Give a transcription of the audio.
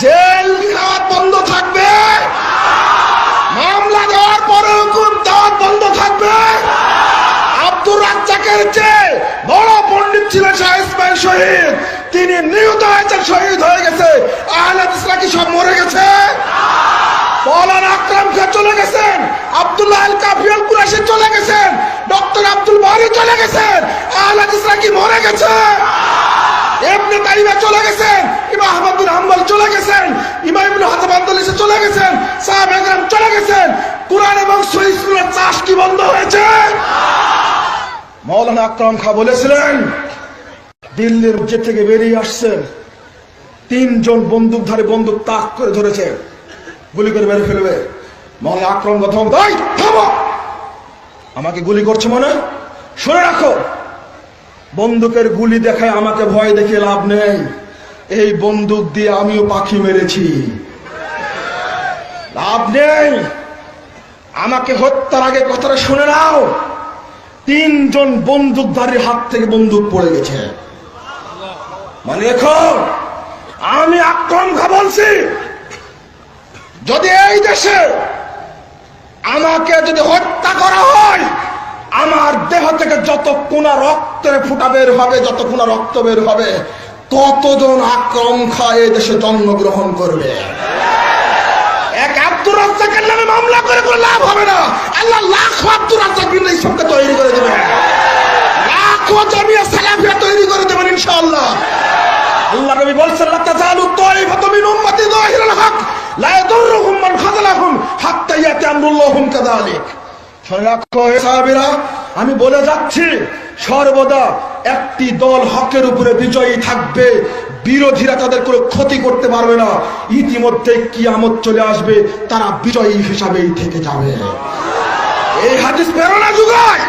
Jail খাওয়া বন্ধ থাকবে, মামলা দেওয়ার পরে হুকুম দেওয়া বন্ধ থাকবে। আব্দুর রাজ্জাকের চেয়ে বড় পণ্ডিত ছিলেন শাহ ইসমাইল শহীদ, তিনি নিহত হয়েছেন, শহীদ হয়ে গেছে। আহলে হাদিসরা কি সব মরে গেছে? মৌলানা আকরাম খান চলে গেছেন, আব্দুল্লাহ আল কাফি আল কুরাশি চলে গেছেন, ডক্টর আব্দুল বারী চলে গেছেন। আহলে হাদিসরা কি মরে গেছে? ইবনে তাইমিয়া চলে গেছেন, ইমাম আহমদ বিন হাম্বল চলে গেছেন, ইমাম ইবনে হাজার আন্দালুসি চলে গেছেন, সাহাবা একরাম চলে গেছেন। কুরআন এবং সহিহ সুন্নাহর চাষ কি বন্ধ হয়েছে? মৌলানা আকরাম খান বলেছিলেন, দিল্লির জেল থেকে বেরিয়ে আসছেন, তিনজন বন্দুকধারী বন্দুক তাক করে ধরেছে, গুলি করে মেরে ফেলবে। মৌলানা আকরাম থামো, আমাকে গুলি করছে মনে? শুনে রাখো, বন্দুকের গুলি দেখায় আমাকে ভয় দেখিয়ে লাভ নেই। এই বন্দুক দিয়ে আমিও পাখি মেরেছি, লাভ নেই। আমাকে হত্যার আগে কথাটা শুনে নাও, তিনজন বন্দুকধারীর হাত থেকে বন্দুক পড়ে গেছে। মানে এখন আমি আকরাম খান বলছি, যদি এই দেশে আমাকে যদি হত্যা করা হয়, আমার দেহ থেকে যত কোনা রক্তের ফুটা বের হবে, যত কোনা রক্ত বের হবে, ততজন আকরাম খান এই দেশে জন্মগ্রহণ করবে। এক আব্দুর রাজ্জাকের নামে মামলা করে কোনো লাভ হবে না। আল্লাহ লাখো আব্দুর রাজ্জাক বিন ইসলামকে তৈরি করে দেবেন, লাখো জামিয়া সালাফিয়া তৈরি করে দেবেন ইনশাআল্লাহ। আল্লাহ নবী বলেছেন, লা তাজালু তাইফাতু মিন উম্মতি যাহিরুল হক লা ইয়াদুরুহুম মান খাযালাহুম হাত্তা ইয়াতি আমরুল্লাহুম কাযালিক। শুনে রাখো হে সাহাবীরা, আমি বলে যাচ্ছি, সর্বদা একটি দল হকের উপরে বিজয়ী থাকবে, বিরোধীরা তাদের কোনো ক্ষতি করতে পারবে না। ইতিমধ্যে কিয়ামত চলে আসবে, তারা বিজয়ী হিসাবেই থেকে যাবে। এই হাদিস প্রেরণা যোগায়।